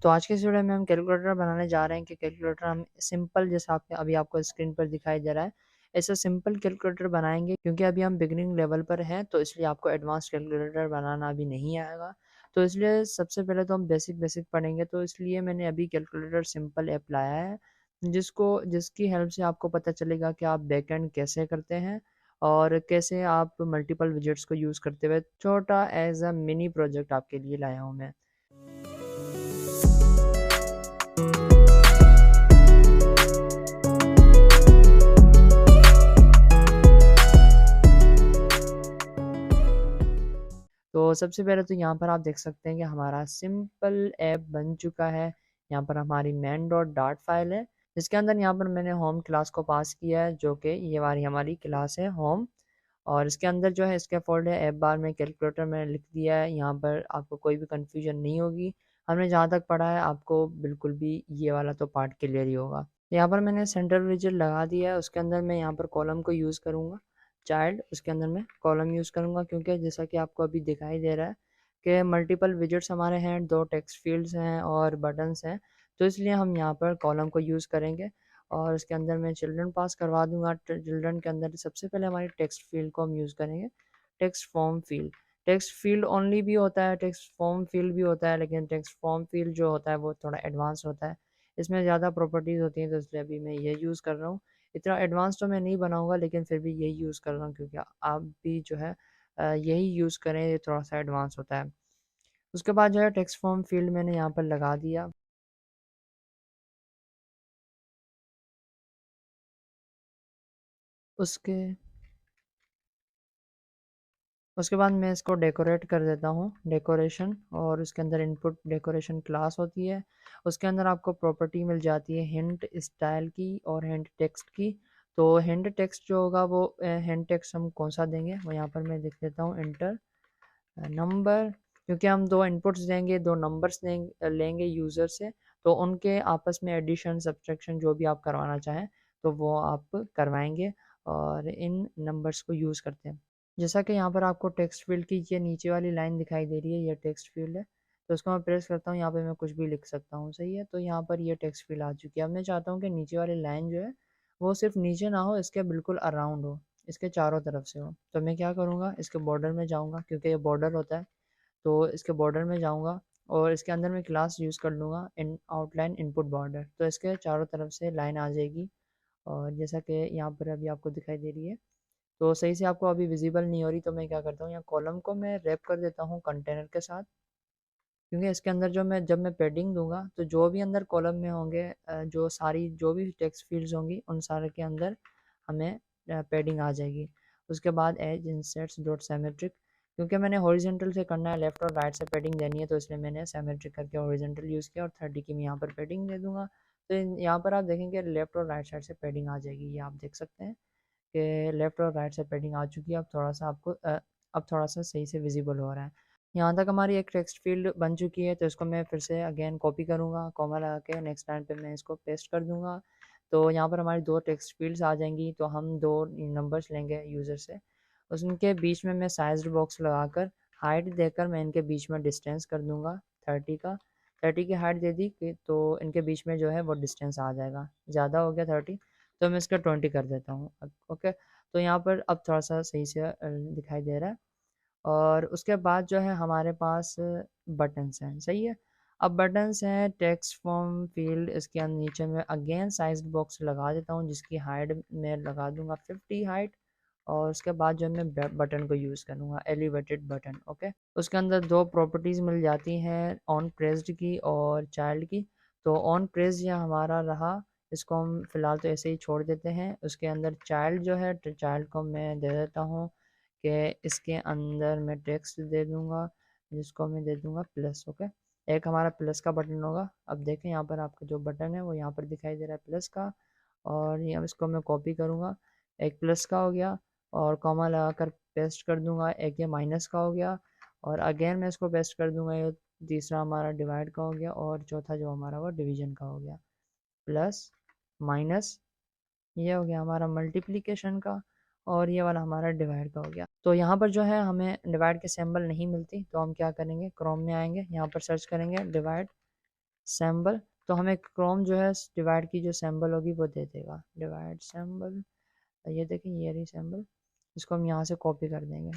तो आज के इस वीडियो में हम कैलकुलेटर बनाने जा रहे हैं कि कैलकुलेटर हम सिंपल जैसा आपके अभी आपको स्क्रीन पर दिखाई दे रहा है ऐसा सिंपल कैलकुलेटर बनाएंगे, क्योंकि अभी हम बिगिनिंग लेवल पर हैं तो इसलिए आपको एडवांस कैलकुलेटर बनाना अभी नहीं आएगा। तो इसलिए सबसे पहले तो हम बेसिक बेसिक पढ़ेंगे, तो इसलिए मैंने अभी कैलकुलेटर सिंपल ऐप लाया है जिसकी हेल्प से आपको पता चलेगा कि आप बैकएंड कैसे करते हैं और कैसे आप मल्टीपल विजेट्स को यूज़ करते हुए छोटा एज अ मिनी प्रोजेक्ट आपके लिए लाया हूँ मैं। तो सबसे पहले तो यहाँ पर आप देख सकते हैं कि हमारा सिंपल ऐप बन चुका है। यहाँ पर हमारी main डॉट डाट फाइल है, जिसके अंदर यहाँ पर मैंने होम क्लास को पास किया है, जो कि ये हमारी क्लास है होम। और इसके अंदर जो है इसके फोल्ड है ऐप बार में कैलकुलेटर में लिख दिया है। यहाँ पर आपको कोई भी कन्फ्यूजन नहीं होगी। हमने जहाँ तक पढ़ा है आपको बिल्कुल भी ये वाला तो पार्ट क्लियर ही होगा। यहाँ पर मैंने सेंट्रल विजेट लगा दिया है, उसके अंदर मैं यहाँ पर कॉलम को यूज़ करूँगा चाइल्ड, उसके अंदर मैं कॉलम यूज़ करूँगा, क्योंकि जैसा कि आपको अभी दिखाई दे रहा है कि मल्टीपल विजेट्स हमारे हैं, 2 टेक्स्ट फील्ड्स हैं और बटन्स हैं, तो इसलिए हम यहाँ पर कॉलम को यूज़ करेंगे। और इसके अंदर मैं चिल्ड्रन पास करवा दूंगा। चिल्ड्रन के अंदर सबसे पहले हमारी टेक्स्ट फील्ड को हम यूज़ करेंगे, text form field. Text field only भी होता है, टेक्स्ट फॉर्म फील्ड भी होता है, लेकिन टेक्स्ट फॉर्म फील्ड जो होता है वो थोड़ा एडवांस होता है, इसमें ज़्यादा प्रॉपर्टीज़ होती हैं, तो इसलिए अभी मैं ये यूज़ कर रहा हूँ। इतना एडवांस तो मैं नहीं बनाऊंगा, लेकिन फिर भी यही यूज़ कर रहा हूँ क्योंकि आप भी जो है यही यूज़ करें, ये थोड़ा सा एडवांस होता है। उसके बाद जो है टेक्स्ट फॉर्म फील्ड मैंने यहाँ पर लगा दिया। उसके उसके बाद मैं इसको डेकोरेट कर देता हूँ, डेकोरेशन। और उसके अंदर इनपुट डेकोरेशन क्लास होती है, उसके अंदर आपको प्रॉपर्टी मिल जाती है हिंट स्टाइल की और हिंट टेक्स्ट की। तो हिंट टेक्स्ट जो होगा वो हिंट टेक्स्ट हम कौन सा देंगे वो यहाँ पर मैं लिख देता हूँ, इंटर नंबर। क्योंकि हम 2 इनपुट्स देंगे, 2 नंबर्स लेंगे यूज़र से, तो उनके आपस में एडिशन सब्ट्रैक्शन जो भी आप करवाना चाहें तो वो आप करवाएंगे और इन नंबर्स को यूज़ करते हैं। जैसा कि यहाँ पर आपको टेक्स्ट फील्ड की ये नीचे वाली लाइन दिखाई दे रही है, ये टेक्स्ट फील्ड है, तो उसको मैं प्रेस करता हूँ, यहाँ पे मैं कुछ भी लिख सकता हूँ, सही है। तो यहाँ पर ये टेक्स्ट फील्ड आ चुकी है। अब मैं चाहता हूँ कि नीचे वाली लाइन जो है वो सिर्फ नीचे ना हो, इसके बिल्कुल अराउंड हो, इसके चारों तरफ से हो। तो मैं क्या करूँगा, इसके बॉर्डर में जाऊँगा, क्योंकि ये बॉर्डर होता है, तो इसके बॉर्डर में जाऊँगा और इसके अंदर मैं क्लास यूज़ कर लूँगा इन आउटलाइन इनपुट बॉर्डर, तो इसके चारों तरफ से लाइन आ जाएगी। और जैसा कि यहाँ पर अभी आपको दिखाई दे रही है, तो सही से आपको अभी विजिबल नहीं हो रही, तो मैं क्या करता हूँ यहाँ कॉलम को मैं रैप कर देता हूँ कंटेनर के साथ, क्योंकि इसके अंदर जब मैं पैडिंग दूंगा तो जो भी अंदर कॉलम में होंगे जो भी टेक्स्ट फील्ड्स होंगी उन सारे के अंदर हमें पैडिंग आ जाएगी। उसके बाद एज इंसर्ट्स डॉट सेमेट्रिक, क्योंकि मैंने हॉरिजेंटल से करना है, लेफ्ट और राइट से पैडिंग देनी है, तो इसलिए मैंने सेमेट्रिक करके हॉरिजेंटल यूज़ किया और 30 की मैं यहाँ पर पैडिंग दे दूंगा। तो यहाँ पर आप देखेंगे लेफ्ट और राइट साइड से पैडिंग आ जाएगी, ये आप देख सकते हैं कि लेफ्ट और राइट से पैडिंग आ चुकी है। अब थोड़ा सा सही से विजिबल हो रहा है। यहाँ तक हमारी एक टेक्स्ट फील्ड बन चुकी है, तो इसको मैं फिर से अगेन कॉपी करूँगा, कॉमा लगा के नेक्स्ट लाइन पे मैं इसको पेस्ट कर दूँगा। तो यहाँ पर हमारी 2 टेक्स्ट फील्ड्स आ जाएंगी, तो हम 2 नंबर्स लेंगे यूज़र से, उनके बीच में मैं साइज्ड बॉक्स लगाकर हाइट देकर मैं इनके बीच में डिस्टेंस कर दूँगा 30 का। 30 की हाइट दे दी तो इनके बीच में जो है वो डिस्टेंस आ जाएगा, ज़्यादा हो गया 30, तो मैं इसका 20 कर देता हूँ। ओके, तो यहाँ पर अब थोड़ा सा सही से दिखाई दे रहा है। और उसके बाद जो है हमारे पास बटन्स हैं, सही है। अब बटन्स हैं टेक्स्ट फॉर्म फील्ड, इसके नीचे में अगेन साइज बॉक्स लगा देता हूँ, जिसकी हाइट मैं लगा दूंगा 50 हाइट। और उसके बाद जो है मैं बटन को यूज़ करूँगा, एलिवेटेड बटन। ओके, उसके अंदर 2 प्रॉपर्टीज़ मिल जाती हैं, ऑन प्रेस्ड की और चाइल्ड की। तो ऑन प्रेस यह हमारा रहा, इसको हम फ़िलहाल तो ऐसे ही छोड़ देते हैं। उसके अंदर चाइल्ड जो है, चाइल्ड को मैं दे देता हूँ कि इसके अंदर मैं टेक्स्ट दे दूँगा, जिसको मैं दे दूँगा प्लस। ओके, एक हमारा प्लस का बटन होगा। अब देखें यहाँ पर आपका जो बटन है वो यहाँ पर दिखाई दे रहा है प्लस का, और ये इसको मैं कॉपी करूँगा, एक प्लस का हो गया और कॉमा लगाकर पेस्ट कर दूँगा, एक ये माइनस का हो गया और अगेन मैं इसको पेस्ट कर दूँगा, ये तीसरा हमारा डिवाइड का हो गया और चौथा जो हमारा वो डिवीजन का हो गया। प्लस माइनस, ये हो गया हमारा मल्टीप्लिकेशन का, और ये वाला हमारा डिवाइड का हो गया। तो यहाँ पर जो है हमें डिवाइड के सिंबल नहीं मिलती, तो हम क्या करेंगे, क्रोम में आएंगे, यहाँ पर सर्च करेंगे डिवाइड, सिंबल, तो हमें क्रोम जो है डिवाइड की जो सिंबल होगी वो दे देगा, डिवाइड सिंबल। ये देखें ये रही सिंबल, इसको हम यहाँ से कॉपी कर देंगे,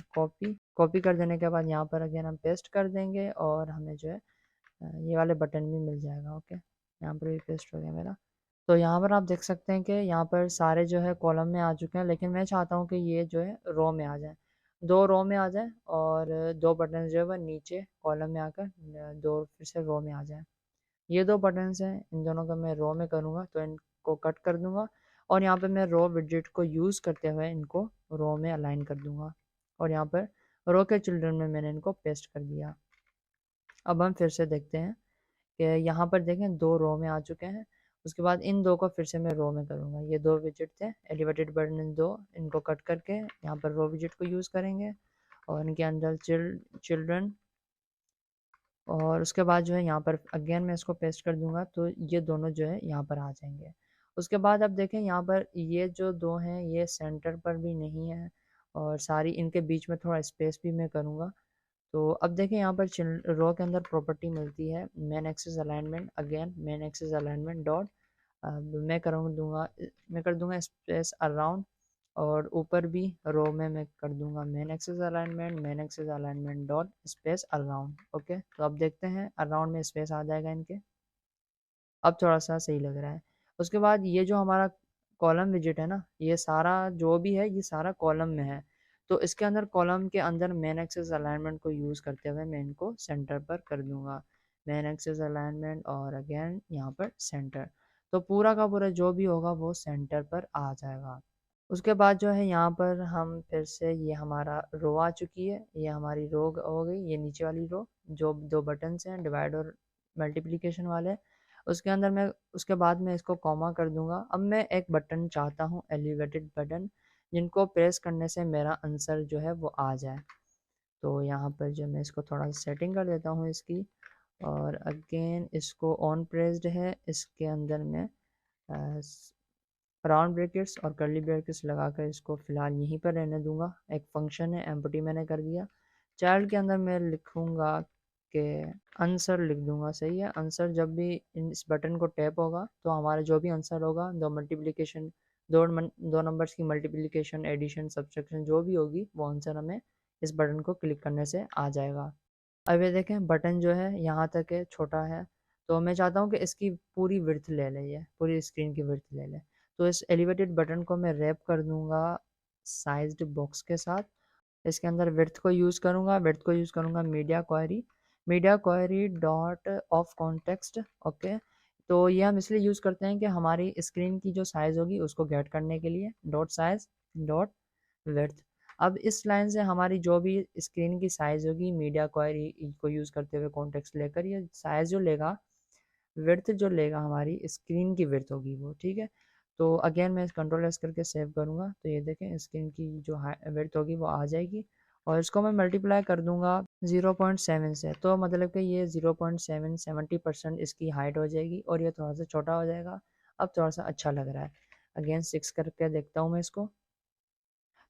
कॉपी कर देने के बाद यहाँ पर अगेन हम पेस्ट कर देंगे और हमें जो है ये वाले बटन भी मिल जाएगा। ओके, यहाँ पर भी पेस्ट हो गया मेरा। तो यहाँ पर आप देख सकते हैं कि यहाँ पर सारे जो है कॉलम में आ चुके हैं, लेकिन मैं चाहता हूँ कि ये जो है रो में आ जाए, दो रो में आ जाए और दो बटन जो है वह नीचे कॉलम में आकर दो फिर से रो में आ जाए। ये दो बटन्स हैं, इन दोनों का मैं रो में करूँगा तो इनको कट कर दूँगा और यहाँ पे मैं रो विजेट को यूज़ करते हुए इनको रो में अलाइन कर दूँगा और यहाँ पर रो के चिल्ड्रन में मैंने इनको पेस्ट कर दिया। अब हम फिर से देखते हैं कि यहाँ पर देखें दो रो में आ चुके हैं। उसके बाद इन दो को फिर से मैं रो में करूँगा, ये दो विजिट थे एलिवेटेड बटन दो, इनको कट करके यहाँ पर रो विजिट को यूज़ करेंगे और इनके अंदर चिल्ड्रन और उसके बाद जो है यहाँ पर अगेन मैं इसको पेस्ट कर दूंगा तो ये दोनों जो है यहाँ पर आ जाएंगे। उसके बाद अब देखें यहाँ पर ये जो दो हैं ये सेंटर पर भी नहीं है और सारी इनके बीच में थोड़ा स्पेस भी मैं करूँगा। तो अब देखें यहाँ पर रो के अंदर प्रॉपर्टी मिलती है main axis alignment, again main axis alignment dot, मैं कर दूंगा स्पेस अराउंड और ऊपर भी रो में मैं कर दूंगा main axis alignment dot space around. Okay, तो अब देखते हैं अराउंड में स्पेस आ जाएगा इनके, अब थोड़ा सा सही लग रहा है। उसके बाद ये जो हमारा कॉलम विजिट है ना, ये सारा जो भी है ये सारा कॉलम में है, तो इसके अंदर कॉलम के अंदर मेन एक्सिस अलाइनमेंट को यूज़ करते हुए मैं इनको सेंटर पर कर दूंगा, मेन एक्सिस अलाइनमेंट और अगेन यहाँ पर सेंटर, तो पूरा का पूरा जो भी होगा वो सेंटर पर आ जाएगा। उसके बाद जो है यहाँ पर हम फिर से ये हमारा रो आ चुकी है, ये हमारी रो हो गई, ये नीचे वाली रो जो दो बटन्स हैं डिवाइड और मल्टीप्लिकेशन वाले, उसके अंदर मैं उसके बाद मैं इसको कॉमा कर दूंगा। अब मैं एक बटन चाहता हूँ एलिवेटेड बटन जिनको प्रेस करने से मेरा आंसर जो है वो आ जाए, तो यहाँ पर जो मैं इसको थोड़ा सा सेटिंग कर देता हूँ इसकी और अगेन इसको ऑन प्रेस्ड है, इसके अंदर मैं राउंड ब्रैकेट्स और कर्ली ब्रैकेट्स लगाकर इसको फ़िलहाल यहीं पर रहने दूंगा। एक फंक्शन है एम्प्टी मैंने कर दिया, चाइल्ड के अंदर मैं लिखूंगा कि आंसर लिख दूंगा, सही है। आंसर जब भी इस बटन को टैप होगा तो हमारा जो भी आंसर होगा दो मल्टीप्लिकेशन दो नंबर्स की मल्टीप्लिकेशन एडिशन सब्सट्रैक्शन जो भी होगी वो आंसर हमें इस बटन को क्लिक करने से आ जाएगा। अब ये देखें बटन जो है यहाँ तक है, छोटा है, तो मैं चाहता हूँ कि इसकी पूरी विड्थ ले ले, ये पूरी स्क्रीन की विड्थ ले ले, तो इस एलिवेटेड बटन को मैं रैप कर दूंगा साइज्ड बॉक्स के साथ। इसके अंदर विड्थ को यूज़ करूँगा media query dot of context. Okay, तो ये हम इसलिए यूज़ करते हैं कि हमारी स्क्रीन की जो साइज़ होगी उसको गेट करने के लिए, डॉट साइज डॉट विड्थ। अब इस लाइन से हमारी जो भी स्क्रीन की साइज़ होगी मीडिया क्वेरी को यूज़ करते हुए कॉन्टेक्स्ट लेकर ये साइज़ जो लेगा, विड्थ जो लेगा हमारी स्क्रीन की विड्थ होगी वो, ठीक है। तो अगेन मैं कंट्रोल एस करके सेव करूँगा तो ये देखें स्क्रीन की जो विड्थ होगी वो आ जाएगी और इसको मैं मल्टीप्लाई कर दूंगा 0.7 से, तो मतलब कि ये 0.7 70% इसकी हाइट हो जाएगी और ये थोड़ा सा छोटा हो जाएगा। अब थोड़ा सा अच्छा लग रहा है, अगेन 6 करके देखता हूँ मैं इसको,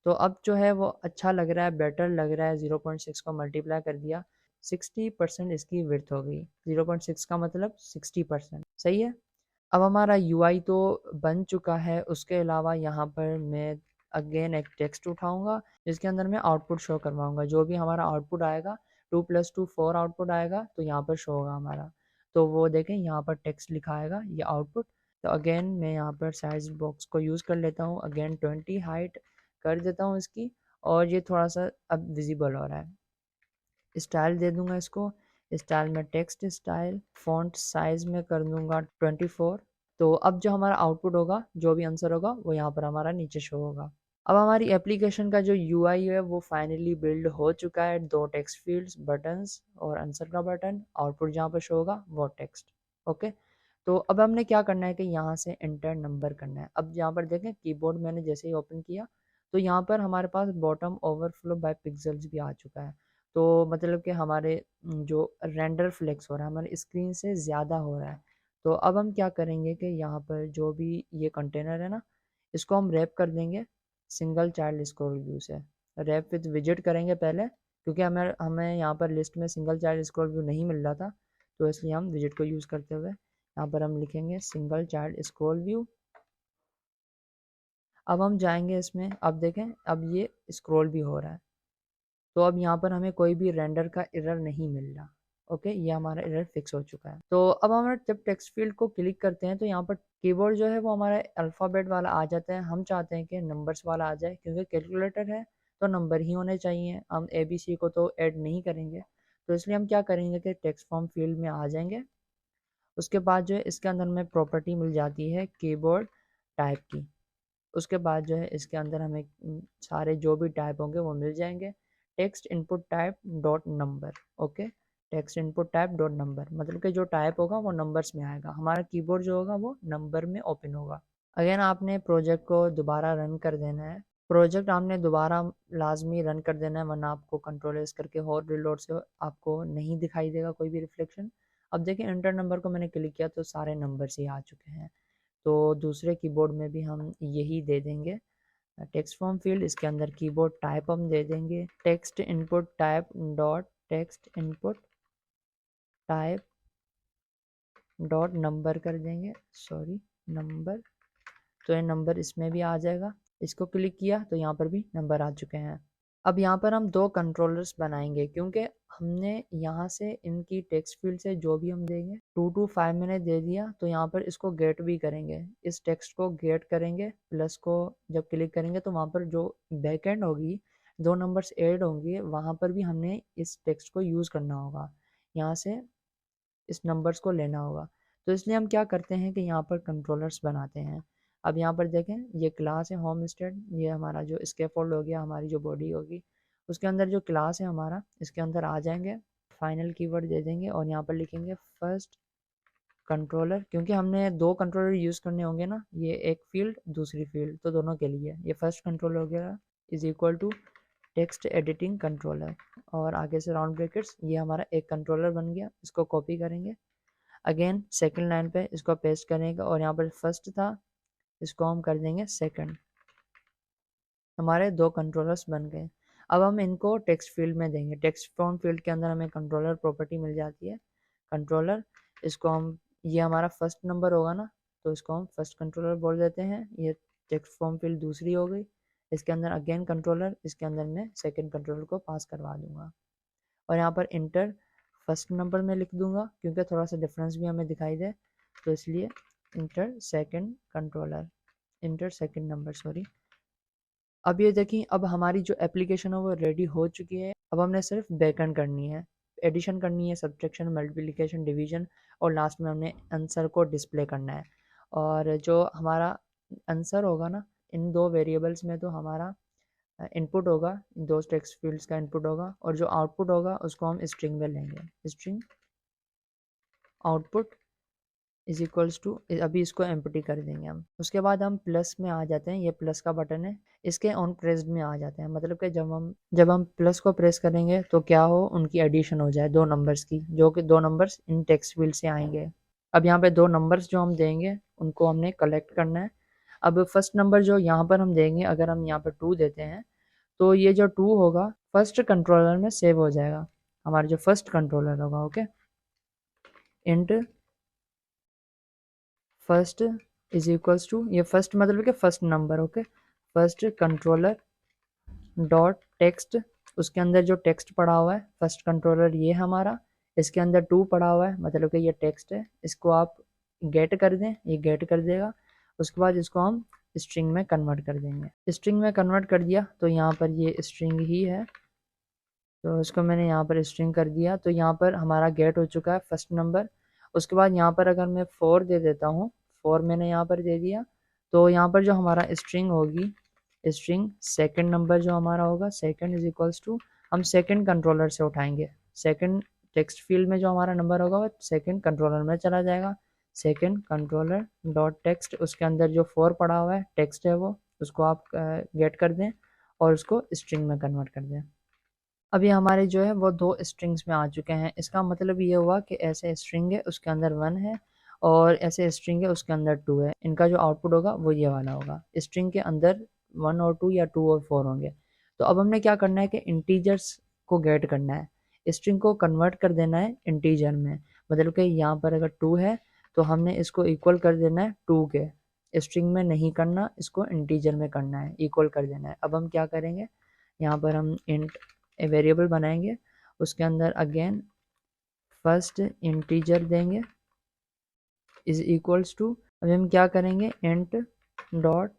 तो अब जो है वो अच्छा लग रहा है, बेटर लग रहा है। 0.6 को मल्टीप्लाई कर दिया, 60% इसकी विड्थ हो गई, 0.6 का मतलब 60%, सही है। अब हमारा यूआई तो बन चुका है, उसके अलावा यहाँ पर मैं अगेन एक टेक्स्ट उठाऊंगा जिसके अंदर मैं आउटपुट शो करवाऊंगा, जो भी हमारा आउटपुट आएगा 2 + 2 4 आउटपुट आएगा तो यहाँ पर शो होगा हमारा, तो वो देखें यहाँ पर टेक्स्ट लिखा आएगा ये आउटपुट। तो अगेन मैं यहाँ पर साइज बॉक्स को यूज़ कर लेता हूँ, अगेन 20 हाइट कर देता हूँ इसकी और ये थोड़ा सा अब विजिबल हो रहा है। स्टाइल दे दूंगा इसको, स्टाइल में टेक्स्ट स्टाइल, फॉन्ट साइज में कर दूंगा 24। तो अब जो हमारा आउटपुट होगा जो भी आंसर होगा वो यहाँ पर हमारा नीचे शो होगा। अब हमारी एप्लीकेशन का जो यूआई है वो फाइनली बिल्ड हो चुका है, दो टेक्स्ट फील्ड्स बटन्स और आंसर का बटन, आउटपुट जहाँ पर शो होगा वो टेक्स्ट। ओके, तो अब हमने क्या करना है कि यहाँ से एंटर नंबर करना है। अब यहाँ पर देखें कीबोर्ड मैंने जैसे ही ओपन किया तो यहाँ पर हमारे पास बॉटम ओवरफ्लो बाय पिक्सल्स भी आ चुका है, तो मतलब कि हमारे जो रेंडर फ्लेक्स हो रहा है हमारी स्क्रीन से ज़्यादा हो रहा है। तो अब हम क्या करेंगे कि यहाँ पर जो भी ये कंटेनर है ना इसको हम रैप कर देंगे सिंगल चाइल्ड स्क्रॉल व्यू से, रैप विद विजिट करेंगे पहले, क्योंकि हमें हमें यहाँ पर लिस्ट में सिंगल चाइल्ड स्क्रॉल व्यू नहीं मिल रहा था, तो इसलिए हम विजिट को यूज़ करते हुए यहाँ पर हम लिखेंगे सिंगल चाइल्ड स्क्रॉल व्यू। अब हम जाएंगे इसमें, अब देखें अब ये स्क्रॉल भी हो रहा है, तो अब यहाँ पर हमें कोई भी रेंडर का एरर नहीं मिल रहा। ओके, ये हमारा एरर फिक्स हो चुका है। तो अब हम जब टेक्स्ट फील्ड को क्लिक करते हैं तो यहाँ पर कीबोर्ड जो है वो हमारा अल्फ़ाबेट वाला आ जाता है। हम चाहते हैं कि नंबर्स वाला आ जाए, क्योंकि कैलकुलेटर है तो नंबर ही होने चाहिए, हम ABC को तो ऐड नहीं करेंगे। तो इसलिए हम क्या करेंगे कि टेक्स्ट फॉर्म फील्ड में आ जाएंगे। उसके बाद जो है इसके अंदर हमें प्रॉपर्टी मिल जाती है कीबोर्ड टाइप की। उसके बाद जो है इसके अंदर हमें सारे जो भी टाइप होंगे वो मिल जाएंगे। Text input type dot number. Okay, text input type dot number मतलब कि जो टाइप होगा वो नंबर्स में आएगा, हमारा कीबोर्ड जो होगा वो नंबर में ओपन होगा। अगेन आपने प्रोजेक्ट को दोबारा रन कर देना है। प्रोजेक्ट आपने दोबारा लाजमी रन कर देना है, वरना आपको कंट्रोल एस करके और रिलोड से आपको नहीं दिखाई देगा कोई भी रिफ्लेक्शन। अब देखिए इंटर नंबर को मैंने क्लिक किया तो सारे नंबर्स ही आ चुके हैं। तो दूसरे कीबोर्ड में भी हम यही दे देंगे टेक्स्ट फॉर्म फील्ड, इसके अंदर कीबोर्ड टाइप हम दे देंगे text input type dot text input type dot number कर देंगे, सॉरी नंबर। तो ये नंबर इसमें भी आ जाएगा। इसको क्लिक किया तो यहाँ पर भी नंबर आ चुके हैं। अब यहाँ पर हम दो कंट्रोलर्स बनाएंगे, क्योंकि हमने यहाँ से इनकी टेक्स्ट फील्ड से जो भी हम देंगे 2 to 5 मैंने दे दिया, तो यहाँ पर इसको गेट भी करेंगे। इस टेक्स्ट को गेट करेंगे, प्लस को जब क्लिक करेंगे तो वहाँ पर जो बैक एंड होगी, दो नंबर्स ऐड होंगे, वहाँ पर भी हमने इस टेक्स्ट को यूज़ करना होगा, यहाँ से इस नंबर्स को लेना होगा। तो इसलिए हम क्या करते हैं कि यहाँ पर कंट्रोलर्स बनाते हैं। अब यहाँ पर देखें ये क्लास है होम स्टेट, ये हमारा जो स्कैफोल्ड हो गया, हमारी जो बॉडी होगी उसके अंदर जो क्लास है हमारा, इसके अंदर आ जाएंगे, फाइनल कीवर्ड दे देंगे और यहाँ पर लिखेंगे फर्स्ट कंट्रोलर, क्योंकि हमने दो कंट्रोलर यूज़ करने होंगे ना, ये एक फील्ड दूसरी फील्ड, तो दोनों के लिए ये फर्स्ट कंट्रोलर हो गया is equal to text editing controller, और आगे से राउंड ब्रैकेट्स, ये हमारा एक कंट्रोलर बन गया। इसको कॉपी करेंगे, अगेन सेकंड लाइन पे इसको पेस्ट करेंगे और यहाँ पर फर्स्ट था इसको हम कर देंगे सेकंड। हमारे दो कंट्रोलर्स बन गए। अब हम इनको टेक्स्ट फील्ड में देंगे। टेक्स्ट फॉर्म फील्ड के अंदर हमें कंट्रोलर प्रॉपर्टी मिल जाती है, कंट्रोलर। इसको हम, ये हमारा फर्स्ट नंबर होगा ना, तो इसको हम फर्स्ट कंट्रोलर बोल देते हैं। ये टेक्स्ट फॉर्म फील्ड दूसरी हो गई, इसके अंदर अगेन कंट्रोलर, इसके अंदर मैं सेकंड कंट्रोलर को पास करवा दूंगा और यहाँ पर इंटर फर्स्ट नंबर में लिख दूंगा, क्योंकि थोड़ा सा डिफरेंस भी हमें दिखाई दे, तो इसलिए inter second controller, inter second number, sorry. अब ये देखिए, अब हमारी जो एप्लीकेशन है वो रेडी हो चुकी है। अब हमने सिर्फ बैकएंड करनी है, एडिशन करनी है, सब्ट्रैक्शन, मल्टीप्लिकेशन, डिवीजन, और लास्ट में हमने आंसर को डिस्प्ले करना है। और जो हमारा आंसर होगा ना, इन दो वेरिएबल्स में तो हमारा इनपुट होगा, दो टेक्स्ट फील्ड्स का इनपुट होगा, और जो आउटपुट होगा उसको हम स्ट्रिंग में लेंगे, string output is equals to, अभी इसको एम्प्टी कर देंगे हम। उसके बाद हम प्लस में आ जाते हैं, ये प्लस का बटन है, इसके ऑन प्रेस्ड में आ जाते हैं, मतलब कि जब हम प्लस को प्रेस करेंगे तो क्या हो, उनकी एडिशन हो जाए दो नंबर्स की, जो कि दो नंबर्स इन टेक्स्ट फील्ड से आएंगे। अब यहाँ पे दो नंबर्स जो हम देंगे उनको हमने कलेक्ट करना है। अब फर्स्ट नंबर जो यहाँ पर हम देंगे, अगर हम यहाँ पर 2 देते हैं तो ये जो 2 होगा फर्स्ट कंट्रोलर में सेव हो जाएगा, हमारा जो फर्स्ट कंट्रोलर होगा। Okay, int first is equals to, ये फर्स्ट मतलब कि first number, okay, first controller dot text, उसके अंदर जो टेक्स्ट पड़ा हुआ है फर्स्ट कंट्रोलर ये हमारा, इसके अंदर 2 पड़ा हुआ है, मतलब कि ये टेक्स्ट है, इसको आप गेट कर दें, ये गेट कर देगा। उसके बाद इसको हम स्ट्रिंग में कन्वर्ट कर देंगे। स्ट्रिंग में कन्वर्ट कर दिया तो यहाँ पर ये स्ट्रिंग ही है, तो इसको मैंने यहाँ पर स्ट्रिंग कर दिया, तो यहाँ पर हमारा गेट हो चुका है फर्स्ट नंबर। उसके बाद यहाँ पर अगर मैं 4 दे देता हूँ, 4 मैंने यहाँ पर दे दिया, तो यहाँ पर जो हमारा स्ट्रिंग होगी, स्ट्रिंग सेकंड नंबर जो हमारा होगा, सेकंड इज इक्वल्स टू, हम सेकंड कंट्रोलर से उठाएंगे, सेकंड टेक्स्ट फील्ड में जो हमारा नंबर होगा वो सेकंड कंट्रोलर में चला जाएगा, सेकंड कंट्रोलर डॉट टेक्स्ट, उसके अंदर जो 4 पड़ा हुआ है टेक्स्ट है वो, उसको आप गेट कर दें और उसको स्ट्रिंग में कन्वर्ट कर दें। अभी हमारे जो है वो दो स्ट्रिंग्स में आ चुके हैं। इसका मतलब ये हुआ कि ऐसे स्ट्रिंग है उसके अंदर 1 है और ऐसे स्ट्रिंग है उसके अंदर 2 है, इनका जो आउटपुट होगा वो ये वाला होगा। स्ट्रिंग के अंदर 1 और 2 या 2 और 4 होंगे। तो अब हमने क्या करना है कि इंटीजर्स को गेट करना है, स्ट्रिंग को कन्वर्ट कर देना है इंटीजर में, मतलब कि यहाँ पर अगर 2 है तो हमने इसको इक्वल कर देना है 2 के, स्ट्रिंग में नहीं करना, इसको इंटीजर में करना है, इक्वल कर देना है। अब हम क्या करेंगे, यहाँ पर हम इंट वेरिएबल बनाएंगे, उसके अंदर अगेन फर्स्ट इंटीजर देंगे इज इक्वल्स टू, अब हम क्या करेंगे इंट डॉट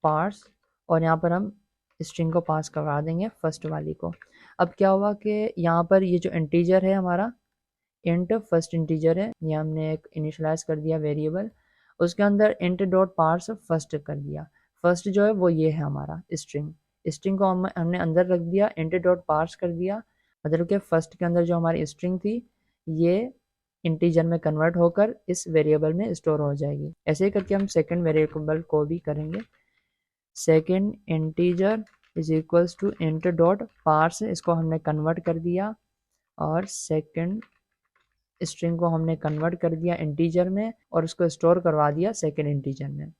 पार्स, और यहाँ पर हम स्ट्रिंग को पास करवा देंगे फर्स्ट वाली को। अब क्या हुआ कि यहाँ पर ये जो इंटीजर है हमारा इंट फर्स्ट इंटीजर है, ये हमने एक इनिशलाइज कर दिया वेरिएबल, उसके अंदर इंट डॉट पार्स फर्स्ट कर दिया। फर्स्ट जो है वो ये है हमारा स्ट्रिंग, स्ट्रिंग को हमने अंदर रख दिया, इंट डॉट पार्स कर दिया, मतलब कि फर्स्ट के अंदर जो हमारी स्ट्रिंग थी ये इंटीजर में कन्वर्ट होकर इस वेरिएबल में स्टोर हो जाएगी। ऐसे ही करके हम सेकंड वेरिएबल को भी करेंगे, second integer is equals to int dot parse, इसको हमने कन्वर्ट कर दिया और सेकंड स्ट्रिंग को हमने कन्वर्ट कर दिया इंटीजर में और उसको स्टोर करवा दिया सेकंड इंटीजर में।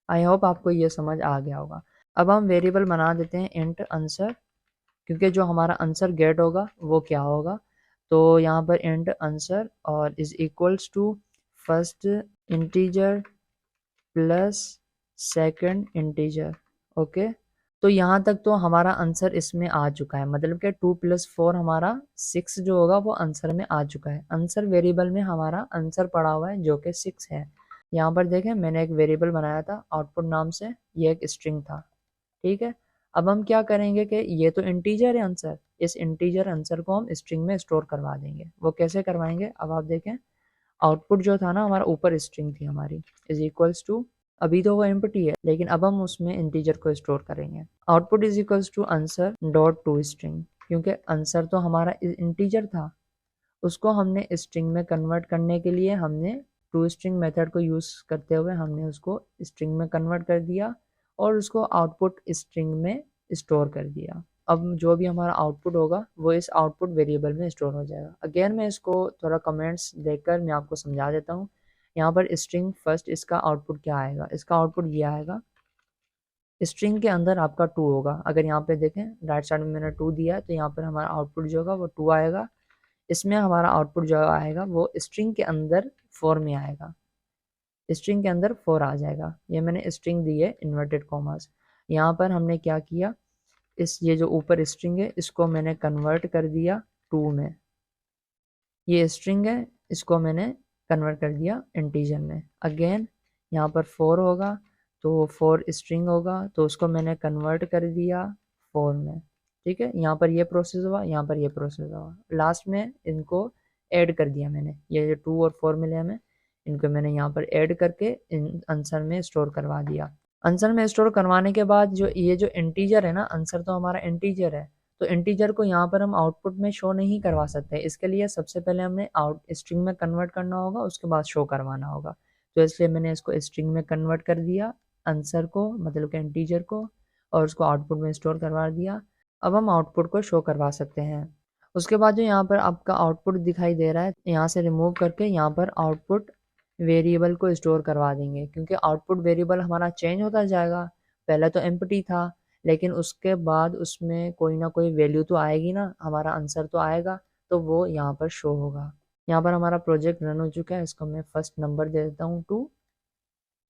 आई होप आपको ये समझ आ गया होगा। अब हम वेरिएबल बना देते हैं इंट आंसर, क्योंकि जो हमारा आंसर गेट होगा वो क्या होगा, तो यहाँ पर इंट आंसर और is equals to first integer plus second integer. Okay, तो यहाँ तक तो हमारा आंसर इसमें आ चुका है, मतलब कि 2 + 4 हमारा 6 जो होगा वो आंसर में आ चुका है। आंसर वेरिएबल में हमारा आंसर पड़ा हुआ है जो कि 6 है। यहाँ पर देखें मैंने एक वेरिएबल बनाया था आउटपुट नाम से, ये एक स्ट्रिंग था, ठीक है। अब हम क्या करेंगे कि ये तो इंटीजर है आंसर, इस इंटीजर आंसर को हम स्ट्रिंग में स्टोर करवा देंगे। वो कैसे करवाएंगे, अब आप देखें आउटपुट जो था ना हमारा ऊपर स्ट्रिंग थी हमारी इज इक्वल्स टू, अभी तो वो एम्प्टी है लेकिन अब हम उसमें इंटीजर को स्टोर करेंगे। Output is equals to answer dot to string, क्योंकि आंसर तो हमारा इंटीजर था, उसको हमने स्ट्रिंग में कन्वर्ट करने के लिए हमने टू स्ट्रिंग मेथड को यूज़ करते हुए हमने उसको स्ट्रिंग में कन्वर्ट कर दिया और उसको आउटपुट स्ट्रिंग में स्टोर कर दिया। अब जो भी हमारा आउटपुट होगा वो इस आउटपुट वेरिएबल में स्टोर हो जाएगा। अगेन मैं इसको थोड़ा कमेंट्स देकर मैं आपको समझा देता हूँ। यहाँ पर स्ट्रिंग फर्स्ट, इसका आउटपुट क्या आएगा, इसका आउटपुट ये आएगा, स्ट्रिंग के अंदर आपका 2 होगा। अगर यहाँ पे देखें राइट साइड में मैंने 2 दिया है तो यहाँ पर हमारा आउटपुट जो होगा वो 2 आएगा। इसमें हमारा आउटपुट जो आएगा वो स्ट्रिंग के अंदर 4 में आएगा, स्ट्रिंग के अंदर 4 आ जाएगा। ये मैंने स्ट्रिंग दी है इन्वर्टेड कॉमास। यहाँ पर हमने क्या किया, ये जो ऊपर स्ट्रिंग है इसको मैंने कन्वर्ट कर दिया 2 में, ये स्ट्रिंग है इसको मैंने कन्वर्ट कर दिया इंटीजर में। अगेन यहाँ पर 4 होगा तो 4 स्ट्रिंग होगा तो उसको मैंने कन्वर्ट कर दिया 4 में, ठीक है। यहाँ पर ये प्रोसेस हुआ, यहाँ पर ये प्रोसेस हुआ, लास्ट में इनको ऐड कर दिया मैंने, ये जो 2 और 4 मिले हमें इनको मैंने यहाँ पर ऐड करके इन आंसर में स्टोर करवा दिया। आंसर में स्टोर करवाने के बाद जो ये जो इंटीजर है ना, आंसर तो हमारा इंटीजर है, तो इंटीजर को यहाँ पर हम आउटपुट में शो नहीं करवा सकते। इसके लिए सबसे पहले हमने स्ट्रिंग में कन्वर्ट करना होगा, उसके बाद शो करवाना होगा। तो इसलिए मैंने इसको स्ट्रिंग में कन्वर्ट कर दिया आंसर को, मतलब कि इंटीजर को, और उसको आउटपुट में स्टोर करवा दिया। अब हम आउटपुट को शो करवा सकते हैं। उसके बाद जो यहाँ पर आपका आउटपुट दिखाई दे रहा है, यहाँ से रिमूव करके यहाँ पर आउटपुट वेरिएबल को स्टोर करवा देंगे, क्योंकि आउटपुट वेरिएबल हमारा चेंज होता जाएगा। पहले तो एम्प्टी था लेकिन उसके बाद उसमें कोई ना कोई वैल्यू तो आएगी ना, हमारा आंसर तो आएगा, तो वो यहाँ पर शो होगा। यहाँ पर हमारा प्रोजेक्ट रन हो चुका है, इसको मैं फर्स्ट नंबर दे देता हूँ 2,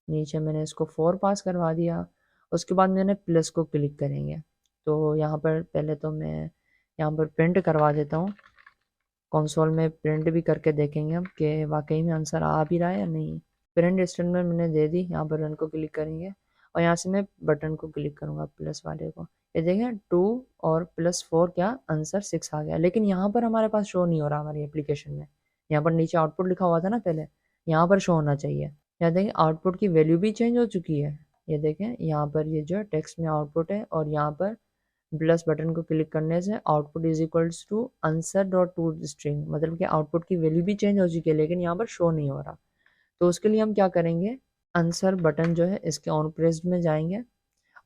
नीचे मैंने इसको 4 पास करवा दिया। उसके बाद मैंने प्लस को क्लिक करेंगे तो यहाँ पर पहले तो मैं यहाँ पर प्रिंट करवा देता हूँ, कंसोल में प्रिंट भी करके देखेंगे हम कि वाकई में आंसर आ भी रहा है या नहीं। प्रिंट स्टेटमेंट मैंने दे दी, यहाँ पर रन को क्लिक करेंगे और यहाँ से मैं बटन को क्लिक करूँगा प्लस वाले को। ये देखें 2 और +4 क्या आंसर 6 आ गया, लेकिन यहाँ पर हमारे पास शो नहीं हो रहा हमारी एप्लीकेशन में। यहाँ पर नीचे आउटपुट लिखा हुआ था ना पहले, यहाँ पर शो होना चाहिए। यहाँ देखें आउटपुट की वैल्यू भी चेंज हो चुकी है। ये देखें यहाँ पर ये जो टेक्स्ट में आउटपुट है और यहाँ पर प्लस बटन को क्लिक करने से output is equals to answer dot to string, मतलब कि आउटपुट की वैल्यू भी चेंज हो चुकी है लेकिन यहाँ पर शो नहीं हो रहा। तो उसके लिए हम क्या करेंगे, आंसर बटन जो है इसके ऑन प्रेस्ड में जाएंगे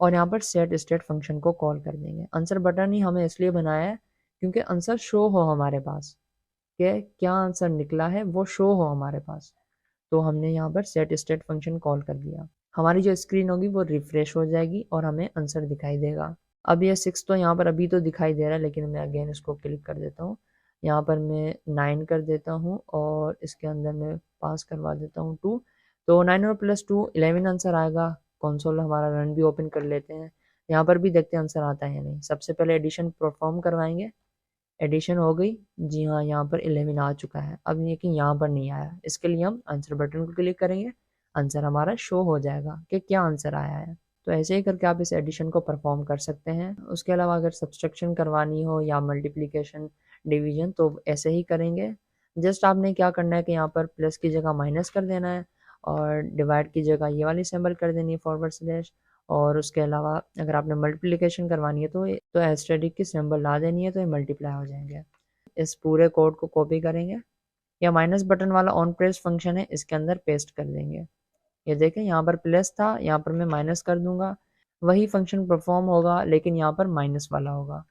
और यहाँ पर सेट स्टेट फंक्शन को कॉल कर देंगे। आंसर बटन ही हमें इसलिए बनाया है क्योंकि आंसर शो हो हमारे पास, कि क्या आंसर निकला है वो शो हो हमारे पास। तो हमने यहाँ पर सेट स्टेट फंक्शन कॉल कर दिया, हमारी जो स्क्रीन होगी वो रिफ्रेश हो जाएगी और हमें आंसर दिखाई देगा। अब ये 6 तो यहाँ पर अभी तो दिखाई दे रहा है लेकिन मैं अगेन इसको क्लिक कर देता हूँ। यहाँ पर मैं 9 कर देता हूँ और इसके अंदर मैं पास करवा देता हूँ 2। तो 9 और प्लस 2 11 आंसर आएगा। कंसोल हमारा रन भी ओपन कर लेते हैं, यहाँ पर भी देखते हैं आंसर आता है या नहीं। सबसे पहले एडिशन परफॉर्म करवाएंगे। एडिशन हो गई जी हाँ, यहाँ पर 11 आ चुका है। अब लेकिन यहाँ पर नहीं आया, इसके लिए हम आंसर बटन को क्लिक करेंगे, आंसर हमारा शो हो जाएगा कि क्या आंसर आया है। तो ऐसे ही करके आप इस एडिशन को परफॉर्म कर सकते हैं। उसके अलावा अगर सब्सट्रैक्शन करवानी हो या मल्टीप्लिकेशन डिवीजन तो ऐसे ही करेंगे। जस्ट आपने क्या करना है कि यहाँ पर प्लस की जगह माइनस कर देना है और डिवाइड की जगह ये वाली सिंबल कर देनी है फॉरवर्ड स्लैश। और उसके अलावा अगर आपने मल्टीप्लिकेशन करवानी है तो एस्टेरिक की सिंबल ला देनी है, तो ये मल्टीप्लाई हो जाएंगे। इस पूरे कोड को कॉपी करेंगे या माइनस बटन वाला ऑन प्रेस फंक्शन है इसके अंदर पेस्ट कर देंगे। ये देखें यहाँ पर प्लस था, यहाँ पर मैं माइनस कर दूंगा, वही फंक्शन परफॉर्म होगा लेकिन यहाँ पर माइनस वाला होगा।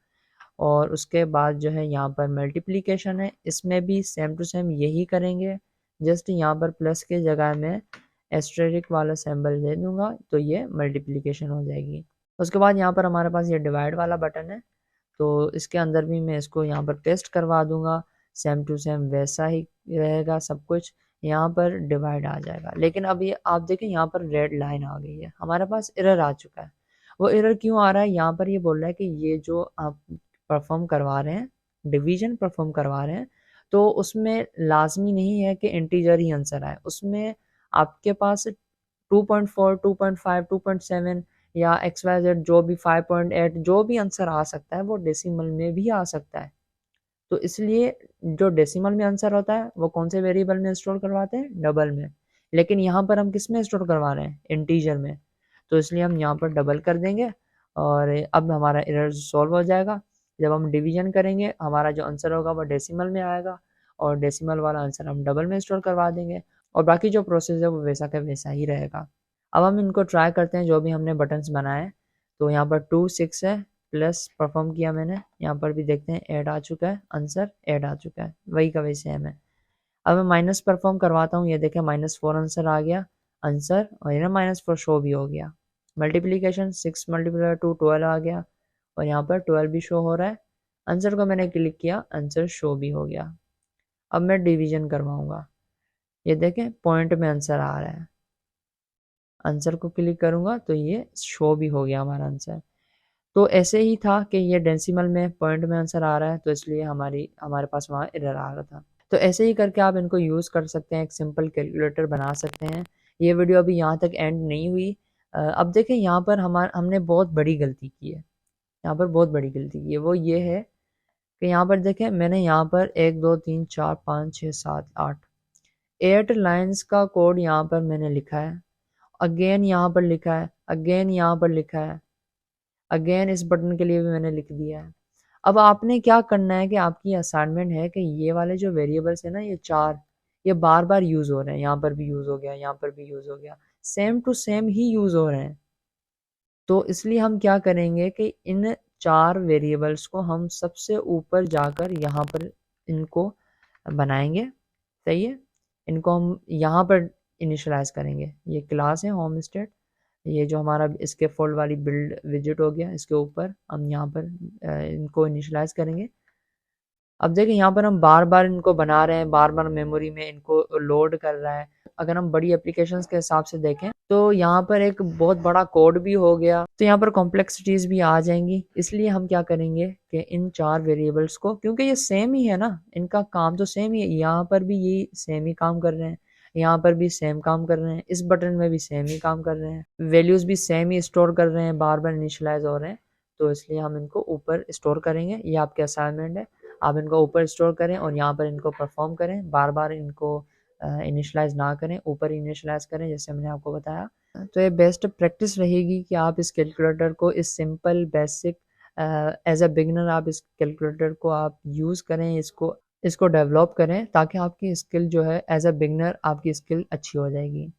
और उसके बाद जो है यहाँ पर मल्टीप्लिकेशन है, इसमें भी सेम टू सेम यही करेंगे। जस्ट यहाँ पर प्लस के जगह में एस्टेरिक वाला सिंबल दे दूंगा तो ये मल्टीप्लिकेशन हो जाएगी। उसके बाद यहाँ पर हमारे पास ये डिवाइड वाला बटन है, तो इसके अंदर भी मैं इसको यहाँ पर पेस्ट करवा दूंगा। सेम टू सेम वैसा ही रहेगा सब कुछ, यहाँ पर डिवाइड आ जाएगा। लेकिन अब ये आप देखें यहाँ पर रेड लाइन आ गई है, हमारे पास एरर आ चुका है। वो एरर क्यों आ रहा है, यहाँ पर ये बोल रहा है कि ये जो आप परफॉर्म करवा रहे हैं, डिवीजन परफॉर्म करवा रहे हैं, तो उसमें लाजमी नहीं है कि इंटीजर ही आंसर आए। उसमें आपके पास 2.4, 2.5, 2.7 या XYZ जो भी 5.8 जो भी आंसर आ सकता है वो डेसिमल में भी आ सकता है। तो इसलिए जो डेसिमल में आंसर होता है वो कौन से वेरिएबल में स्टोर करवाते हैं, डबल में। लेकिन यहाँ पर हम किस में स्टोर करवा रहे हैं, इंटीजर में। तो इसलिए हम यहाँ पर डबल कर देंगे और अब हमारा एरर सॉल्व हो जाएगा। जब हम डिवीजन करेंगे हमारा जो आंसर होगा वो डेसिमल में आएगा और डेसिमल वाला आंसर हम डबल में स्टोर करवा देंगे और बाकी जो प्रोसेस है वो वैसा का वैसा ही रहेगा। अब हम इनको ट्राई करते हैं जो भी हमने बटन्स बनाए। तो यहाँ पर 2, 6 है, प्लस परफॉर्म किया मैंने, यहाँ पर भी देखते हैं ऐड आ चुका है, आंसर ऐड आ चुका है, वही का वही सेम है। अब मैं माइनस परफॉर्म करवाता हूँ, ये देखें -4 आंसर आ गया आंसर, और ये ना -4 शो भी हो गया। मल्टीप्लीकेशन 6 × 2 12 आ गया और यहाँ पर 12 भी शो हो रहा है। आंसर को मैंने क्लिक किया, आंसर शो भी हो गया। अब मैं डिवीजन करवाऊंगा, ये देखें पॉइंट में आंसर आ रहा है। आंसर को क्लिक करूंगा तो ये शो भी हो गया हमारा आंसर। तो ऐसे ही था कि ये डेसिमल में पॉइंट में आंसर आ रहा है, तो इसलिए हमारे पास वहाँ एरर आ रहा था। तो ऐसे ही करके आप इनको यूज़ कर सकते हैं, एक सिंपल कैलकुलेटर बना सकते हैं। ये वीडियो अभी यहाँ तक एंड नहीं हुई। अब देखें यहाँ पर हमने बहुत बड़ी गलती की है, यहाँ पर बहुत बड़ी गलती की है। वो ये है कि यहाँ पर देखें मैंने यहाँ पर 1 2 3 4 5 6 7 8 लाइन्स का कोड यहाँ पर मैंने लिखा है। अगेन यहाँ पर लिखा है, अगेन यहाँ पर लिखा है, अगेन इस बटन के लिए भी मैंने लिख दिया है। अब आपने क्या करना है कि आपकी असाइनमेंट है कि ये वाले जो वेरिएबल्स है ना, ये 4 ये बार बार यूज़ हो रहे हैं, यहाँ पर भी यूज़ हो गया, यहाँ पर भी यूज़ हो गया, सेम टू सेम ही यूज़ हो रहे हैं। तो इसलिए हम क्या करेंगे कि इन 4 वेरिएबल्स को हम सबसे ऊपर जाकर यहाँ पर इनको बनाएंगे। सही है, इनको हम यहाँ पर इनिशलाइज करेंगे। ये क्लास है होम स्टेट, ये जो हमारा इसके फोल्ड वाली बिल्ड विजिट हो गया, इसके ऊपर हम यहाँ पर इनको इनिशलाइज करेंगे। अब देखिए यहाँ पर हम बार बार इनको बना रहे हैं, बार बार मेमोरी में इनको लोड कर रहा है। अगर हम बड़ी एप्लीकेशंस के हिसाब से देखें तो यहाँ पर एक बहुत बड़ा कोड भी हो गया, तो यहाँ पर कॉम्प्लेक्सिटीज भी आ जाएंगी। इसलिए हम क्या करेंगे कि इन 4 वेरिएबल्स को, क्योंकि ये सेम ही है ना, इनका काम तो सेम ही है, यहाँ पर भी ये सेम ही काम कर रहे हैं, यहाँ पर भी सेम काम कर रहे हैं, इस बटन में भी सेम ही काम कर रहे हैं, वैल्यूज भी सेम ही स्टोर कर रहे हैं, बार बार इनिशियलाइज हो रहे हैं। तो इसलिए हम इनको ऊपर स्टोर करेंगे। ये आपके असाइनमेंट है, आप इनको ऊपर स्टोर करें और यहाँ पर इनको परफॉर्म करें, बार बार इनको इनिशलाइज ना करें, ऊपर इनिशलाइज करें जैसे मैंने आपको बताया। तो ये बेस्ट प्रैक्टिस रहेगी कि आप इस कैलकुलेटर को, इस simple basic as a beginner आप इस कैलकुलेटर को आप यूज़ करें, इसको डेवलप करें, ताकि आपकी स्किल जो है एज अ बिगिनर आपकी स्किल अच्छी हो जाएगी।